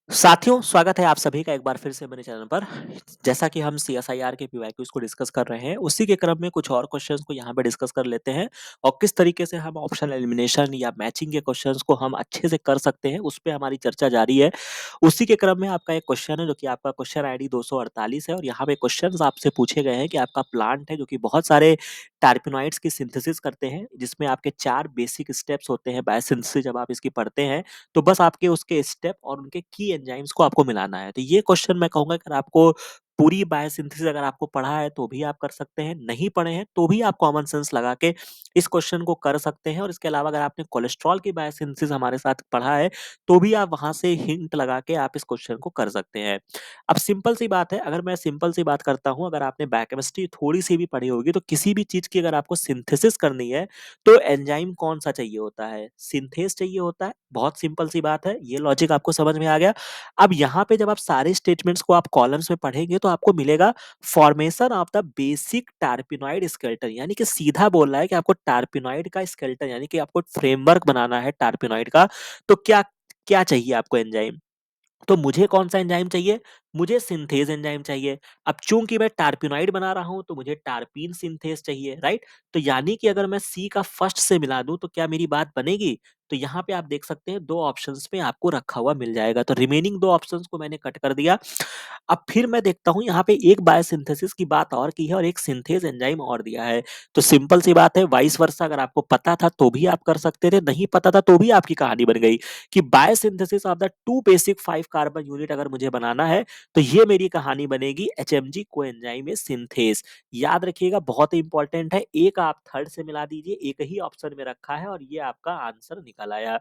साथियों, स्वागत है आप सभी का एक बार फिर से मेरे चैनल पर। जैसा कि हम सीएसआईआर के पीवाईक्यूज़ को डिस्कस कर रहे हैं, उसी के क्रम में कुछ और क्वेश्चंस को यहाँ पे डिस्कस कर लेते हैं और किस तरीके से हम ऑप्शन एलिमिनेशन या मैचिंग के क्वेश्चंस को हम अच्छे से कर सकते हैं, उस पे हमारी चर्चा जारी है। उसी के क्रम में आपका एक क्वेश्चन है, जो कि आपका क्वेश्चन आईडी 248 है और यहाँ पे क्वेश्चंस आपसे पूछे गए हैं कि आपका प्लांट है, जो कि बहुत सारे टर्पेनॉइड्स की सिंथेसिस करते हैं, जिसमें आपके 4 बेसिक स्टेप्स होते हैं बायोसिंथेसिस जब आप इसकी पढ़ते हैं। तो बस आपके उसके स्टेप और उनके की एंजाइम्स को आपको मिलाना है। तो ये क्वेश्चन मैं कहूँगा अगर आपको पूरी बायोसिंथेसिस अगर आपको पढ़ा है तो भी आप कर सकते हैं, नहीं पढ़े हैं तो भी आप कॉमन सेंस लगा के इस क्वेश्चन को कर सकते हैं और इसके अलावा अगर आपने कोलेस्ट्रॉल की बायोसिंथेसिस हमारे साथ पढ़ा है, तो भी आप वहाँ से हिंट लगा के आप इस क्वेश्चन को कर सकते हैं। अब सिंपल सी बात है, अगर मैं सिंपल सी बात करता हूँ, अगर आपने बायोकेमिस्ट्री थोड़ी-सी भी पढ़ी होगी, तो किसी भी चीज़ की अगर आपको सिंथेसिस करनी है, तो एंजाइम कौन-सा चाहिए होता है? सिंथेज़ चाहिए होता है। बहुत सिंपल सी बात है, ये लॉजिक आपको समझ में आ गया। अब यहाँ पे जब आप सारे स्टेटमेंट्स को आप कॉलम्स में पढ़ेंगे तो आपको मिलेगा formation of the basic टर्पेनॉइड skeleton, यानी कि सीधा बोल रहा है कि आपको टर्पेनॉइड का स्केलेटन यानी कि आपको फ्रेमवर्क बनाना है टर्पेनॉइड का, तो क्या क्या चाहिए आपको एंजाइम? तो मुझे कौन-सा एंजाइम चाहिए? मुझे सिंथेज़ एंजाइम चाहिए। अब चूँकि मैं टर्पेनॉइड बना रहा हूँ, तो मुझे टर्पीन सिंथेज़ चाहिए, राइट? तो यानी कि अगर मैं सी का फर्स्ट से मिला दूँ, तो क्या मेरी बात बनेगी? तो यहाँ पे आप देख सकते हैं 2 ऑप्शंस में आपको रखा हुआ मिल जाएगा। तो रिमेनिंग 2 ऑप्शंस को मैंने कट कर दिया। अब फिर मैं देखता हूँ यहाँ पे एक बायोसिंथेसिस की बात और की है और एक सिंथेज़ एंजाइम और दिया है। तो सिंपल सी बात है, वाइस वर्सा अगर आपको पता था तो भी आप कर सकते थे, नहीं पता था तो भी आपकी कहानी बन गई कि biosynthesis of the 2 basic 5 carbon unit अगर मुझे बनाना है, तो ये मेरी कहानी बनेगी एचएमजी कोएंजाइम सिंथेज़। याद रखिएगा, बहुत ही इंपॉर्टेंट है, एक आप थर्ड से मिला दीजिए, एक ही ऑप्शन में रखा है और ये आपका आंसर निकल आया।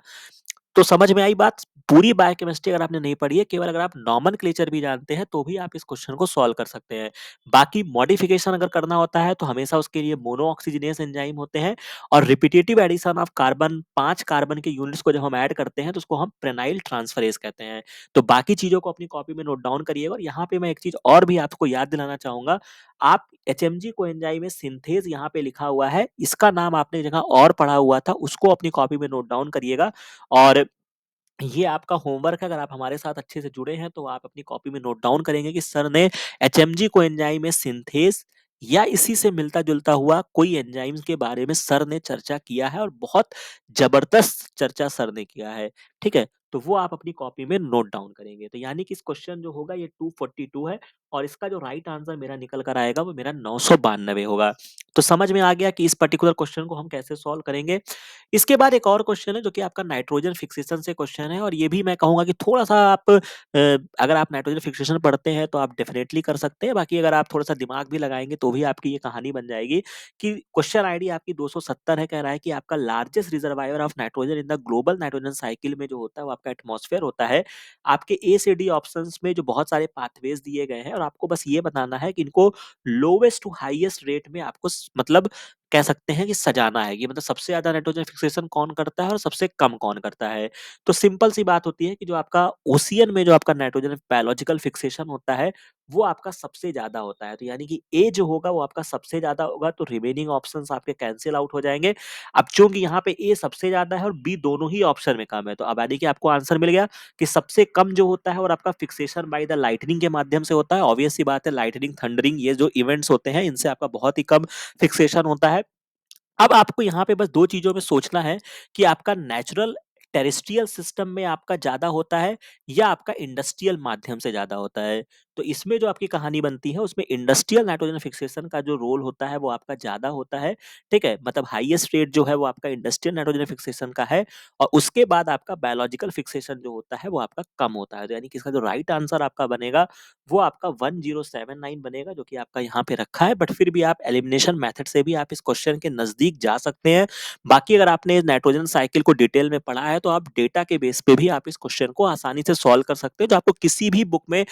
तो समझ में आई बात? पूरी बायोकेमिस्ट्री अगर आपने नहीं पढ़ी है, केवल अगर आप नोमेनक्लेचर भी जानते हैं, तो भी आप इस क्वेश्चन को सॉल्व कर सकते हैं। बाकी मॉडिफिकेशन अगर करना होता है, तो हमेशा उसके लिए मोनो ऑक्सीजनेस एंजाइम होते हैं और repetitive addition of carbon 5 carbon के यूनिट्स को जब हम ऐड करते हैं, तो उसको हम प्रेनाइल ट्रांसफरेज कहते हैं। तो बाकी चीज़ों को अपनी कॉपी में नोट डाउन करिएगा और यहाँ पे मैं एक चीज़ और भी आपको याद दिलाना चाहूँगा। आप एचएमजी कोएंजाइम में सिंथेज़ यहाँ पे लिखा हुआ है, इसका नाम आपने जगह और पढ़ा हुआ था, उसको अपनी कॉपी में नोट डाउन करिएगा और ये आपका होमवर्क है। अगर आप हमारे साथ अच्छे से जुड़े हैं, तो आप अपनी कॉपी में नोट डाउन करेंगे कि सर ने एचएमजी कोएंजाइम में सिंथेज़ या इसी से मिलता-जुलता हुआ कोई एंजाइम्स के बारे में सर ने चर्चा किया है और बहुत ज़बरदस्त चर्चा सर ने किया है, ठीक है? तो वो आप अपनी कॉपी में नोट डाउन करेंगे। तो यानी कि इस क्वेश्चन जो होगा ये 242 है और इसका जो राइट आंसर मेरा निकल कर आएगा वो मेरा 992 होगा। तो समझ में आ गया कि इस पर्टिकुलर क्वेश्चन को हम कैसे सॉल्व करेंगे। इसके बाद एक और क्वेश्चन है, जो कि आपका नाइट्रोजन फिक्सेशन से क्वेश्चन है और ये भी मैं कहूँगा कि थोड़ा-सा आप अगर आप नाइट्रोजन फिक्सेशन पढ़ते हैं तो आप डेफिनिटली कर सकते हैं। बाकी अगर आप थोड़ा-सा दिमाग भी लगाएँगे तो भी आपकी ये कहानी बन जाएगी कि क्वेश्चन आईडी आपकी 270 है, कह रहा है कि आपका largest reservoir of nitrogen in the global nitrogen cycle में जो होता है वो आपका एटमॉस्फेयर होता है। आपके ए से डी ऑप्शंस में जो बहुत सारे पाथवेज़ दिए गए हैं और आपको बस ये बताना है कि इनको लोवेस्ट टू हाईएस्ट रेट में आपको मतलब कह सकते हैं कि सजाना है, कि मतलब सबसे ज़्यादा नाइट्रोजन फिक्सेशन कौन करता है और सबसे कम कौन करता है। तो सिंपल सी बात होती है कि जो आपका ओशियन में जो आपका नाइट्रोजन बायोलॉजिकल फिक्सेशन होता है, वो आपका सबसे ज़्यादा होता है। तो यानी कि ए जो होगा वो आपका सबसे ज़्यादा होगा, तो रिमेनिंग ऑप्शंस आपके कैंसल आउट हो जाएँगे। अब चूँकि यहाँ पे ए सबसे ज़्यादा है और बी दोनों ही ऑप्शन में कम है, तो अब यानी कि आपको आंसर मिल गया कि सबसे कम जो होता है और आपका फिक्सेशन बाय द लाइटनिंग के माध्यम से होता है। ऑब्वियस सी बात है, लाइटनिंग, थंडरिंग ये जो इवेंट्स होते हैं, इनसे आपका बहुत ही कम फिक्सेशन होता है। अब आपको यहाँ पे बस 2 चीज़ों में सोचना है कि आपका नेचुरल टेरेस्ट्रियल सिस्टम में आपका ज़्यादा होता है या आपका इंडस्ट्रियल माध्यम से ज़्यादा होता है। तो इसमें जो आपकी कहानी बनती है, उसमें इंडस्ट्रियल नाइट्रोजन फिक्सेशन का जो रोल होता है वो आपका ज़्यादा होता है, ठीक है? मतलब हाईएस्ट रेट जो है वो आपका इंडस्ट्रियल नाइट्रोजन फिक्सेशन का है और उसके बाद आपका बायोलॉजिकल फिक्सेशन जो होता है वो आपका कम होता है। तो यानी कि इसका जो राइट आंसर आपका बनेगा वो आपका 1079 बनेगा, जो कि आपका यहाँ पे रखा है। बट फिर भी आप एलिमिनेशन मेथड से भी आप इस क्वेश्चन के नज़दीक जा सकते हैं। बाकी अगर आपने नाइट्रोजन साइकिल को डिटेल में पढ़ा है, तो आप डेटा के बेस पे भी आप इस क्वेश्चन को आसानी से सॉल्व कर सकते हो, जो आपको किसी भी बुक में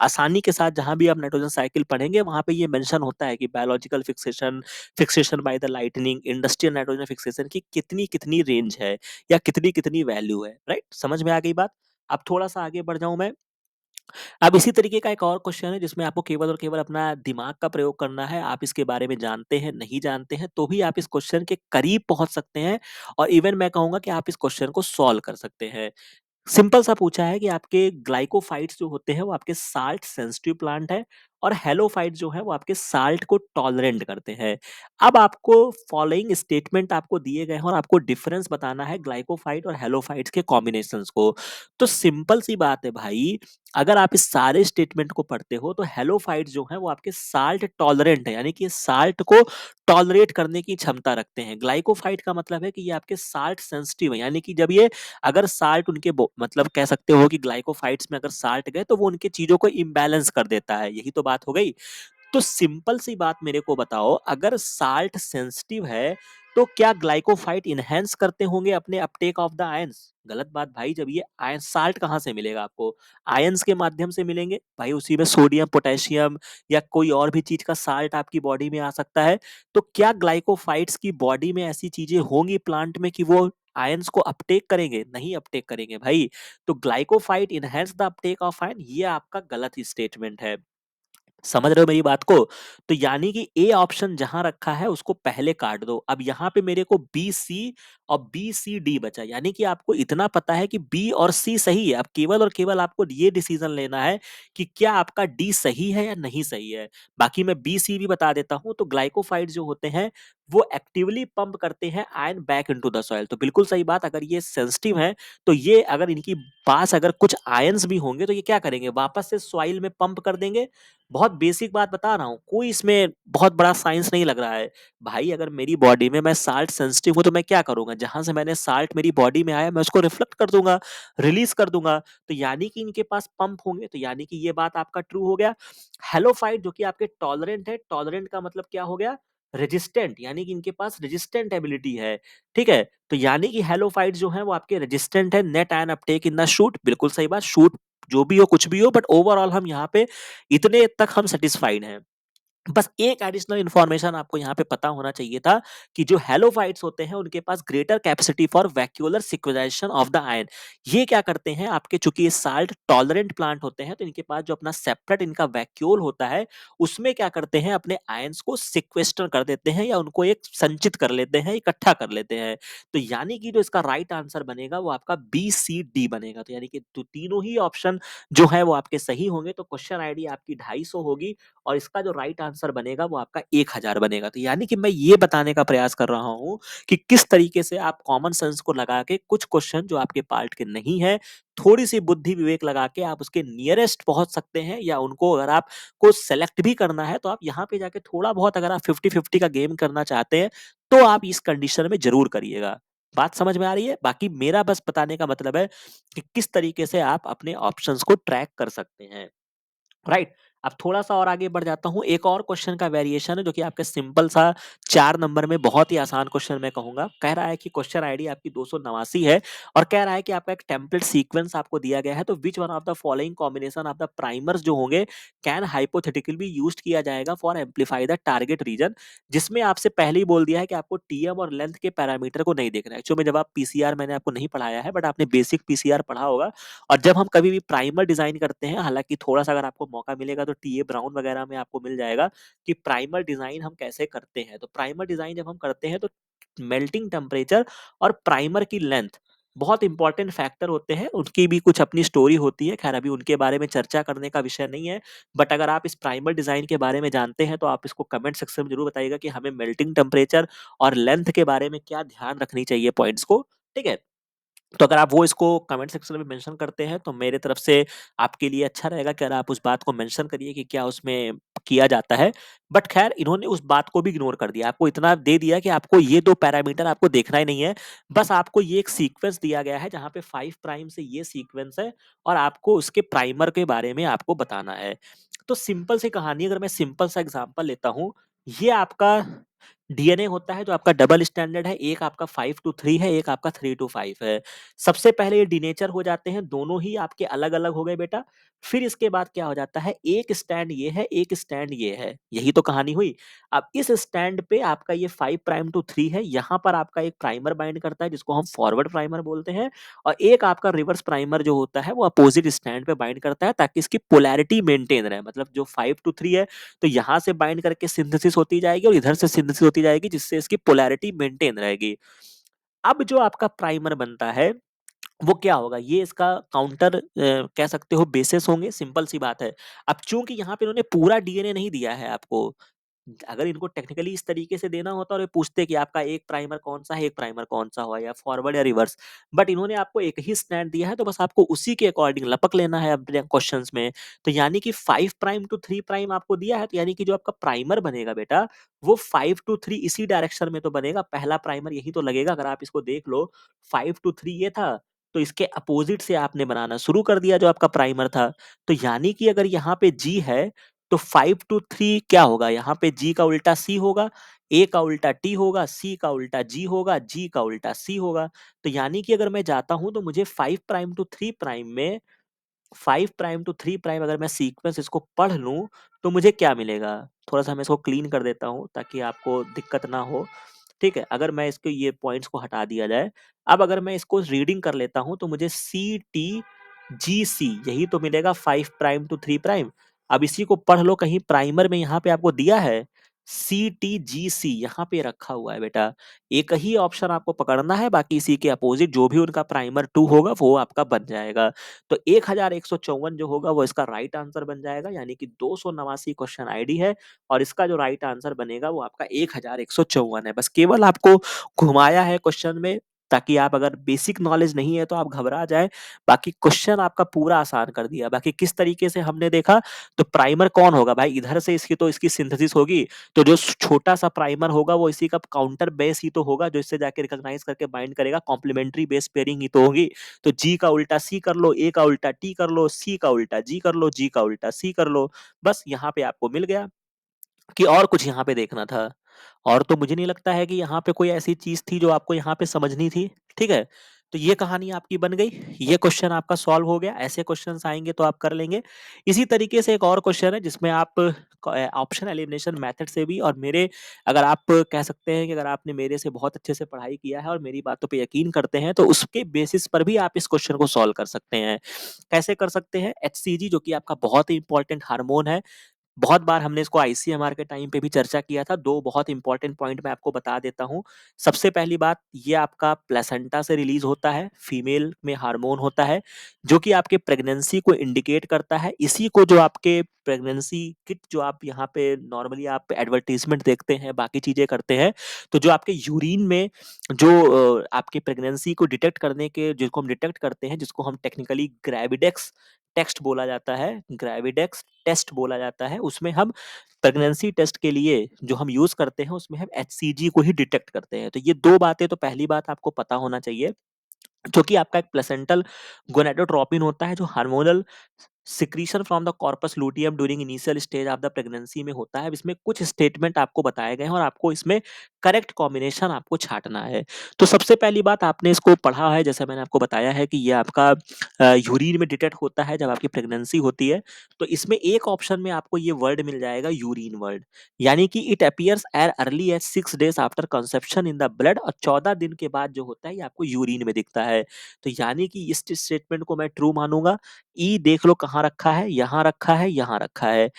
आसानी के साथ जहाँ भी आप नाइट्रोजन साइकिल पढ़ेंगे, वहाँ पे ये मेंशन होता है कि biological fixation, fixation by the lightning, industrial nitrogen fixation की कितनी-कितनी रेंज है या कितनी-कितनी वैल्यू है, राइट? समझ में आ गई बात? अब थोड़ा-सा आगे बढ़ जाऊँ मैं। अब इसी तरीके का एक और क्वेश्चन है, जिसमें आपको केवल और केवल अपना दिमाग का प्रयोग करना है। आप इसके बारे में जानते हैं, नहीं जानते हैं, तो भी आप इस क्वेश्चन के करीब पहुँच सकते हैं और इवन मैं कहूँगा कि आप इस क्वेश्चन को सॉल्व कर सकते हैं। सिंपल सा पूछा है कि आपके ग्लाइकोफाइट्स जो होते हैं वो आपके साल्ट सेंसिटिव प्लांट है और हेलोफाइट जो है वो आपके साल्ट को टॉलरेंट करते हैं। अब आपको फॉलोइंग स्टेटमेंट आपको दिए गए हैं और आपको डिफरेंस बताना है ग्लाइकोफाइट और हेलोफाइट्स के कॉम्बिनेशंस को। तो सिंपल सी बात है भाई, अगर आप इस सारे स्टेटमेंट को पढ़ते हो तो हेलोफाइट जो है वो आपके साल्ट टॉलरेंट है, यानी कि साल्ट को टॉलरेट करने की क्षमता रखते हैं। ग्लाइकोफाइट का मतलब है कि ये आपके साल्ट सेंसिटिव है, यानी कि जब ये अगर साल्ट उनके मतलब कह सकते हो कि ग्लाइकोफाइट्स में अगर साल्ट गए तो वो उनके चीजों को इम्बैलेंस कर देता है, यही तो बात हो गई। तो सिंपल सी बात मेरे को बताओ, अगर साल्ट सेंसिटिव है तो क्या ग्लाइकोफाइट इनहेंस करते होंगे अपने अपटेक ऑफ द आयंस? गलत बात भाई, जब ये आयन साल्ट कहां से मिलेगा आपको? आयंस के माध्यम से मिलेंगे भाई, उसी में सोडियम पोटेशियम या कोई और भी चीज का साल्ट आपकी बॉडी में आ सकता है। तो क्या ग्लाइकोफाइट्स की बॉडी में ऐसी चीजें होंगी प्लांट में कि वो आयंस को अपटेक करेंगे? नहीं अपटेक करेंगे भाई। तो glycophyte enhance the uptake of ion, ये आपका गलत स्टेटमेंट है। समझ रहे हो मेरी बात को? तो यानी कि ए ऑप्शन जहां रखा है उसको पहले काट दो। अब यहाँ पे मेरे को बी सी और बी सी डी बचा, यानी कि आपको इतना पता है कि बी और सी सही है। अब केवल और केवल आपको ये डिसीजन लेना है कि क्या आपका डी सही है या नहीं सही है। बाकी मैं बी सी भी बता देता हूं। तो ग्लाइकोफाइट जो होते हैं वो एक्टिवली पंप करते हैं ion back into the soil. तो बिल्कुल सही बात, अगर ये सेंसिटिव है तो ये अगर इनकी पास अगर कुछ आयंस भी होंगे तो ये क्या करेंगे, वापस से सॉइल में पंप कर देंगे। बहुत बेसिक बात बता रहा हूँ, कोई इसमें बहुत बड़ा साइंस नहीं लग रहा है। भाई अगर मेरी बॉडी में मैं साल्ट सेंसिटिव हूँ तो मैं क्या करूंगा, जहां से मैंने साल्ट मेरी बॉडी में आया मैं उसको रिफ्लेक्ट कर दूंगा, रिलीज कर दूंगा। तो यानी कि इनके पास पंप होंगे, तो यानी कि ये बात आपका ट्रू हो गया। हेलोफाइट जो कि आपके टॉलरेंट है, टॉलरेंट का मतलब क्या हो गया, रेजिस्टेंट, यानी कि इनके पास रेजिस्टेंट एबिलिटी है। ठीक है, तो यानी कि हेलोफाइट जो है वो आपके रेजिस्टेंट है net ion Uptake in the shoot. बिल्कुल सही बात, शूट जो भी हो कुछ भी हो, बट ओवरऑल हम यहाँ पे इतने तक हम सेटिस्फाइड हैं। बस एक एडिशनल इंफॉर्मेशन आपको यहाँ पे पता होना चाहिए था कि जो हेलोफाइट्स होते हैं उनके पास greater capacity for vacuolar sequestration of the ion. ये क्या करते हैं आपके, चूंकि ये साल्ट टॉलरेंट प्लांट होते हैं तो इनके पास जो अपना सेपरेट इनका वैक्यूल होता है उसमें क्या करते हैं, अपने आयंस को सिक्वेस्टर कर देते हैं या उनको एक संचित कर लेते हैं, इकट्ठा कर लेते हैं। तो यानी कि जो इसका राइट आंसर बनेगा वो आपका बी सी डी बनेगा। तो यानी कि तो तीनों ही ऑप्शन जो है वो आपके सही होंगे। तो क्वेश्चन आईडी आपकी 250 होगी और इसका जो राइट आंसर बनेगा वो आपका 1000 बनेगा। तो यानी कि मैं ये बताने का प्रयास कर रहा हूँ कि किस तरीके से आप कॉमन सेंस को लगा के कुछ क्वेश्चन जो आपके पार्ट के नहीं है, थोड़ी सी बुद्धि विवेक लगा के आप उसके नियरेस्ट पहुंच सकते हैं, या उनको अगर आपको सेलेक्ट भी करना है तो आप यहाँ पे जाके थोड़ा बहुत अगर आप 50-50 का गेम करना चाहते हैं तो आप इस कंडीशन में जरूर करिएगा। बात समझ में आ रही है? बाकी मेरा बस बताने का मतलब है कि किस तरीके से आप अपने ऑप्शंस को ट्रैक कर सकते हैं। राइट। अब थोड़ा सा और आगे बढ़ जाता हूँ, एक और क्वेश्चन का वेरिएशन है जो कि आपके सिंपल सा 4 नंबर में बहुत ही आसान क्वेश्चन मैं कहूंगा। कह रहा है कि क्वेश्चन आईडी आपकी 289 है और कह रहा है कि आपका एक टेम्पलेट सीक्वेंस आपको दिया गया है। तो which one of the following combination of the primers जो होंगे कैन हाइपोथेटिकली भी यूज किया जाएगा for amplify the target region. जिसमें आपसे पहले ही बोल दिया है कि आपको टीएम और लेंथ के पैरामीटर को नहीं देखना है। एक्चुअली जब आप पीसीआर, मैंने आपको नहीं पढ़ाया है बट आपने बेसिक पीसीआर पढ़ा होगा। और जब हम कभी भी प्राइमर डिजाइन करते हैं, हालांकि थोड़ा सा अगर आपको मौका मिलेगा तो टीए ब्राउन वगैरह में आपको मिल जाएगा कि प्राइमर डिजाइन हम कैसे करते हैं। तो प्राइमर डिजाइन जब हम करते हैं तो मेल्टिंग टेम्परेचर और प्राइमर की लेंथ बहुत इंपॉर्टेंट फैक्टर होते हैं। उनकी भी कुछ अपनी स्टोरी होती है, खैर अभी उनके बारे में चर्चा करने का विषय नहीं है। बट अगर आप इस प्राइमर डिजाइन के बारे में जानते हैं तो आप इसको कमेंट सेक्शन में जरूर बताइएगा कि हमें मेल्टिंग टेम्परेचर और लेंथ के बारे में क्या ध्यान रखनी चाहिए पॉइंट्स को। ठीक है, तो अगर आप वो इसको कमेंट सेक्शन में मेंशन करते हैं तो मेरे तरफ से आपके लिए अच्छा रहेगा कि अगर आप उस बात को मेंशन करिए कि क्या उसमें किया जाता है। बट खैर इन्होंने उस बात को भी इग्नोर कर दिया, आपको इतना दे दिया कि आपको ये दो पैरामीटर आपको देखना ही नहीं है। बस आपको ये एक सीक्वेंस दिया गया है जहां पे 5 प्राइम से ये सीक्वेंस है और आपको उसके प्राइमर के बारे में आपको बताना है। तो सिंपल सी कहानी, अगर मैं सिंपल सा एग्जांपल लेता हूँ, ये आपका डीएनए होता है जो आपका डबल स्टैंडर्ड है। एक आपका 5 to 3 है, एक आपका 3 to 5 है। सबसे पहले ये डीनेचर हो जाते हैं, दोनों ही आपके अलग अलग हो गए बेटा। फिर इसके बाद क्या हो जाता है, एक स्टैंड ये है, एक स्टैंड ये है, यही तो कहानी हुई। अब इस स्टैंड पे आपका ये 5 to 3 है, यहाँ पर आपका एक प्राइमर बाइंड करता है जिसको हम फॉरवर्ड प्राइमर बोलते हैं। और एक आपका रिवर्स प्राइमर जो होता है वो अपोजिट स्टैंड पे बाइंड करता है ताकि इसकी पोलैरिटी मेंटेन रहे। मतलब जो 5 to 3 है तो यहाँ से बाइंड करके सिंथेसिस होती जाएगी और इधर से सिंथेसिस होती जाएगी, जिससे इसकी पोलैरिटी मेंटेन रहेगी। अब जो आपका प्राइमर बनता है वो क्या होगा? ये इसका काउंटर कह सकते हो बेसिस होंगे, सिंपल सी बात है। अब चूँकि यहाँ पे इन्होंने पूरा डीएनए नहीं दिया है आपको, अगर इनको टेक्निकली इस तरीके से देना होता और ये पूछते कि आपका एक प्राइमर कौन-सा है, एक प्राइमर कौन-सा हुआ या फॉरवर्ड या रिवर्स। बट इन्होंने आपको एक ही स्ट्रैंड दिया है, तो बस आपको उसी के अकॉर्डिंग लपक लेना है अपने क्वेश्चंस में। तो यानी कि 5 प्राइम टू 3 प्राइम आपको दिया है, तो यानी कि जो आपका प्राइमर बनेगा बेटा, वो 5 टू 3 इसी डायरेक्शन में तो बनेगा। पहला प्राइमर यही तो लगेगा। अगर आप इसको देख लो, 5 टू 3 ये था, तो इसके अपोजिट से आपने बनाना शुरू कर दिया जो आपका प्राइमर था। तो यानी कि अगर यहाँ पे G है, तो 5 टू 3 क्या होगा? यहाँ पे G का उल्टा C होगा, A का उल्टा T होगा, C का उल्टा G होगा, G का उल्टा C होगा। तो यानी कि अगर मैं जाता हूँ तो मुझे 5 प्राइम टू 3 प्राइम में 5 प्राइम टू 3 प्राइम अगर मैं सीक्वेंस इसको पढ़ लूँ, तो मुझे क्या मिलेगा? थोड़ा-सा मैं इसको क्लीन कर देता हूँ ताकि आपको दिक्कत ना हो। ठीक है? अगर मैं इसके ये पॉइंट्स को हटा दिया जाए, अब अगर मैं इसको रीडिंग कर लेता हूँ तो मुझे CTGC यही तो मिलेगा 5 प्राइम टू 3 प्राइम। अब इसी को पढ़ लो कहीं प्राइमर में यहाँ पे आपको दिया है, CTGC यहाँ पे रखा हुआ है बेटा। एक ही ऑप्शन आपको पकड़ना है, बाकी इसी के अपोजिट जो भी उनका प्राइमर 2 होगा वो आपका बन जाएगा। तो 1154 जो होगा वो इसका राइट आंसर बन जाएगा, यानी कि 289 क्वेश्चन आईडी है और इसका जो राइट आंसर बनेगा वो आपका 1154 है। बस केवल आपको घुमाया है क्वेश्चन में, ताकि आप अगर बेसिक नॉलेज नहीं है तो आप घबरा जाएँ। बाकी क्वेश्चन आपका पूरा आसान कर दिया। बाकी किस तरीके से हमने देखा, तो प्राइमर कौन होगा भाई? इधर से इसकी सिंथेसिस होगी, तो जो छोटा-सा प्राइमर होगा वो इसी का काउंटर बेस ही तो होगा, जो इससे जाके रिकॉग्नाइज़ करके बाइंड करेगा। कॉम्प्लीमेंट्री बेस पेयरिंग ही तो होगी। तो G का उल्टा C कर लो, A का उल्टा T कर लो, C का उल्टा G कर लो, G का उल्टा C कर लो। बस यहाँ पे आपको मिल गया। कि और कुछ यहाँ पे देखना था। और तो मुझे नहीं लगता है कि यहाँ पे कोई ऐसी चीज़ थी जो आपको यहाँ पे समझनी थी, ठीक है? तो ये कहानी आपकी बन गई, ये क्वेश्चन आपका सॉल्व हो गया, ऐसे क्वेश्चन्स आएँगे तो आप कर लेंगे। इसी तरीके से एक और क्वेश्चन है जिसमें आप ऑप्शन एलिमिनेशन मेथड से भी और मेरे अगर आप कह सकते हैं कि अगर आपने मेरे से बहुत अच्छे से पढ़ाई किया है और मेरी बातों पे यकीन करते हैं, तो उसके बेसिस पर भी आप इस क्वेश्चन को सॉल्व कर सकते हैं। कैसे कर सकते हैं? HCG जो कि आपका बहुत ही इम्पोर्टेंट हार्मोन है, बहुत बार हमने इसको आईसीएमआर के टाइम पे भी चर्चा किया था। 2 बहुत इंपॉर्टेंट पॉइंट मैं आपको बता देता हूँ। सबसे पहली बात, ये आपका प्लेसेंटा से रिलीज़ होता है, फीमेल में हार्मोन होता है, जो कि आपके प्रेगनेंसी को इंडिकेट करता है। इसी को जो आपके प्रेगनेंसी किट जो आप यहाँ पे नॉर्मली आप एडवर्टाइज़मेंट देखते हैं, बाकी चीज़ें करते हैं, तो जो आपके यूरिन में जो आपकी प्रेगनेंसी को डिटेक्ट करने के जिसको हम डिटेक्ट करते हैं, जिसको हम टेक्निकली ग्रेविडेक्स टेक्स्ट बोला जाता है, ग्रेविडेक्स टेस्ट बोला जाता है, उसमें हम प्रेगनेंसी टेस्ट के लिए जो हम यूज़ करते हैं, उसमें हम एचसीजी को ही डिटेक्ट करते हैं। तो ये 2 बातें तो पहली बात आपको पता होना चाहिए, जो कि आपका एक प्लेसेंटल गोनाडोट्रोपिन होता है, जो hormonal secretion from the corpus luteum during initial stage of the pregnancy में होता है। अब इसमें कुछ स्टेटमेंट आपको बताए गए हैं और आपको इसमें करेक्ट कॉम्बिनेशन आपको छाँटना है। तो सबसे पहली बात, आपने इसको पढ़ा है, जैसा मैंने आपको बताया है कि ये आपका यूरिन में डिटेक्ट होता है जब आपकी प्रेगनेंसी होती है। तो इसमें एक ऑप्शन में आपको ये वर्ड मिल जाएगा, यूरिन वर्ड, यानी कि it appears as early as 6 days after conception in the blood, और 14 दिन के बाद जो होता है ये आपको यूरिन में दिखता है। तो यानी कि इस स्टेटमेंट को मैं ट्रू मानूँगा। ई देख लो कहाँ रखा है, यहाँ रखा है, यहाँ रखा है।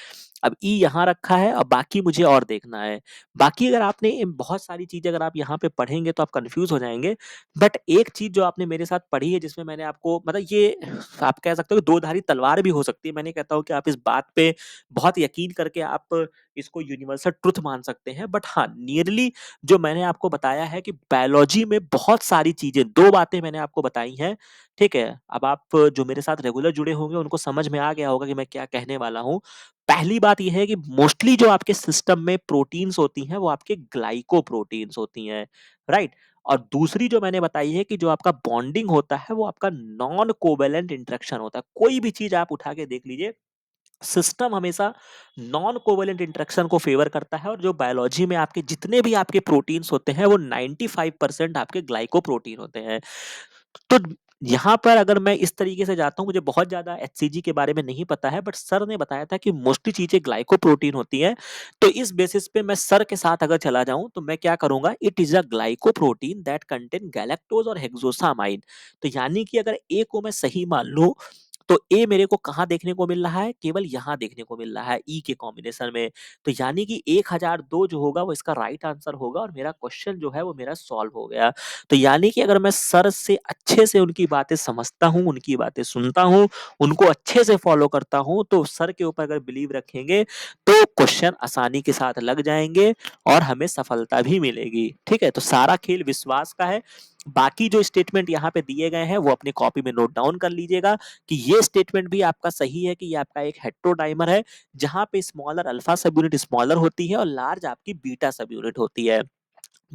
अब ई यहाँ रखा है और बाकी मुझे और देखना है। बाकी अगर आपने बहुत सारी चीज़ें अगर आप यहाँ पे पढ़ेंगे तो आप कन्फ्यूज़ हो जाएँगे। बट एक चीज़ जो आपने मेरे साथ पढ़ी है, जिसमें मैंने आपको मतलब ये आप कह सकते हो कि दो-धारी तलवार भी हो सकती है। मैं नहीं कहता हूँ कि आप इस बात पे बहुत यकीन करके आप इसको यूनिवर्सल ट्रुथ मान सकते हैं। बट हाँ, नियरली जो मैंने आपको बताया है कि बायोलॉजी में बहुत सारी चीज़ें, 2 बातें मैंने आपको बताई हैं, ठीक है? अब आप जो मेरे साथ रेगुलर जुड़े होंगे उनको समझ में आ गया होगा कि मैं क्या कहने वाला हूँ। पहली बात ये है कि मोस्टली जो आपके सिस्टम में प्रोटीन्स होती हैं वो आपके ग्लाइकोप्रोटीन्स होती हैं, राइट? और दूसरी जो मैंने बताई है कि जो आपका बॉन्डिंग होता है वो आपका नॉन कोवैलेंट इंटरेक्शन होता है। कोई भी चीज़ आप उठा के देख लीजिए, सिस्टम हमेशा नॉन कोवेलेंट इंटरेक्शन को फेवर करता है, और जो बायोलॉजी में आपके जितने भी आपके प्रोटीन्स होते हैं वो 95% आपके ग्लाइकोप्रोटीन होते हैं। तो यहाँ पर अगर मैं इस तरीके से जाता हूँ, मुझे बहुत ज़्यादा एचसीजी के बारे में नहीं पता है, बट सर ने बताया था कि मोस्टली चीज़ें ग्लाइकोप्रोटीन होती हैं। तो इस बेसिस पे मैं सर के साथ अगर चला जाऊँ तो मैं क्या करूँगा, it is a glycoprotein that contain galactose और हेक्सोसामाइन। तो यानी कि अगर ए को मैं सही मान लूँ, तो ए मेरे को कहाँ देखने को मिल रहा है? केवल यहाँ देखने को मिल रहा है ई के कॉम्बिनेशन में। तो यानी कि 1002 जो होगा वो इसका राइट आंसर होगा और मेरा क्वेश्चन जो है वो मेरा सॉल्व हो गया। तो यानी कि अगर मैं सर से अच्छे से उनकी बातें समझता हूँ, उनकी बातें सुनता हूँ, उनको अच्छे से फॉलो करता हूँ, तो सर के ऊपर अगर बिलीव रखेंगे, तो क्वेश्चन आसानी के साथ लग जाएँगे और हमें सफलता भी मिलेगी। ठीक है? तो सारा खेल विश्वास का है। बाकी जो स्टेटमेंट यहाँ पे दिए गए हैं, वो अपनी कॉपी में नोट डाउन कर लीजिएगा कि ये स्टेटमेंट भी आपका सही है कि ये आपका एक हेटेरोडाइमर है, जहाँ पे स्मॉलर अल्फा सब यूनिट स्मॉलर होती है और लार्ज आपकी बीटा सब यूनिट होती है।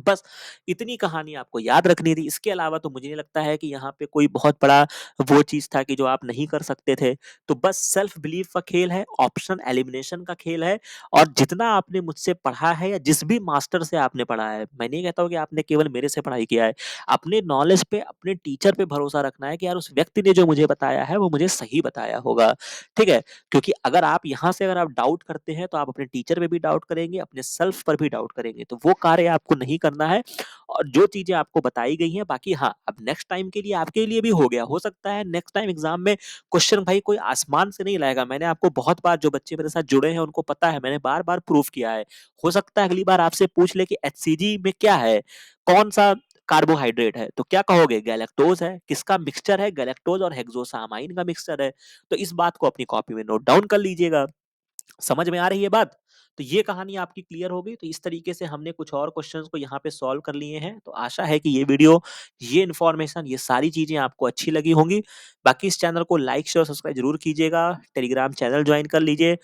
बस इतनी कहानी आपको याद रखनी थी। इसके अलावा तो मुझे नहीं लगता है कि यहाँ पे कोई बहुत बड़ा वो चीज़ था कि जो आप नहीं कर सकते थे। तो बस सेल्फ बिलीफ का खेल है, ऑप्शन एलिमिनेशन का खेल है और जितना आपने मुझसे पढ़ा है या जिस भी मास्टर से आपने पढ़ा है, मैं नहीं कहता हूँ कि आपने केवल मेरे से पढ़ाई किया है। अपने नॉलेज पे, अपने टीचर पे भरोसा रखना है कि यार उस व्यक्ति ने जो मुझे बताया है, वो मुझे सही बताया होगा। ठीक है? क्योंकि अगर आप यहाँ से अगर आप डाउट करते हैं, तो आप अपने टीचर पे भी डाउट करेंगे, अपने सेल्फ पर भी डाउट करेंगे। तो वो कार्य आपको नहीं करना है और जो चीज़ें आपको बताई गई हैं, बाकी हाँ, अब नेक्स्ट टाइम के लिए आपके लिए भी हो गया। हो सकता है नेक्स्ट टाइम एग्ज़ाम में क्वेश्चन भाई कोई आसमान से नहीं लाएगा। मैंने आपको बहुत बार जो बच्चे मेरे साथ जुड़े हैं, उनको पता है, मैंने बार-बार प्रूव किया है। हो सकता है अगली बार आपसे पूछ ले कि एचसीजी में क्या है? कौन-सा कार्बोहाइड्रेट है? तो क्या कहोगे? गैलेक्टोज़ है। किसका मिक्सचर है? गैलेक्टोज़ और हेक्सोसामाइन का मिक्सचर है। तो इस बात को अपनी कॉपी में नोट डाउन कर लीजिएगा। समझ में आ रही है बात? तो ये कहानी आपकी क्लियर हो गई। तो इस तरीके से हमने कुछ और क्वेश्चंस को यहाँ पे सॉल्व कर लिए हैं। तो आशा है कि ये वीडियो, ये इन्फॉर्मेशन, ये सारी चीज़ें आपको अच्छी लगी होंगी। बाकी इस चैनल को लाइक, शेयर, सब्सक्राइब ज़रूर कीजिएगा। टेलीग्राम चैनल जॉइन कर लीजिए।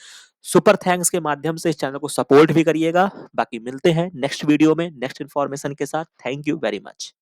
सुपर थैंक्स के माध्यम से इस चैनल को सपोर्ट भी करिएगा। बाकी मिलते हैं नेक्स्ट वीडियो में नेक्स्ट इन्फॉर्मेशन के साथ। Thank you very much.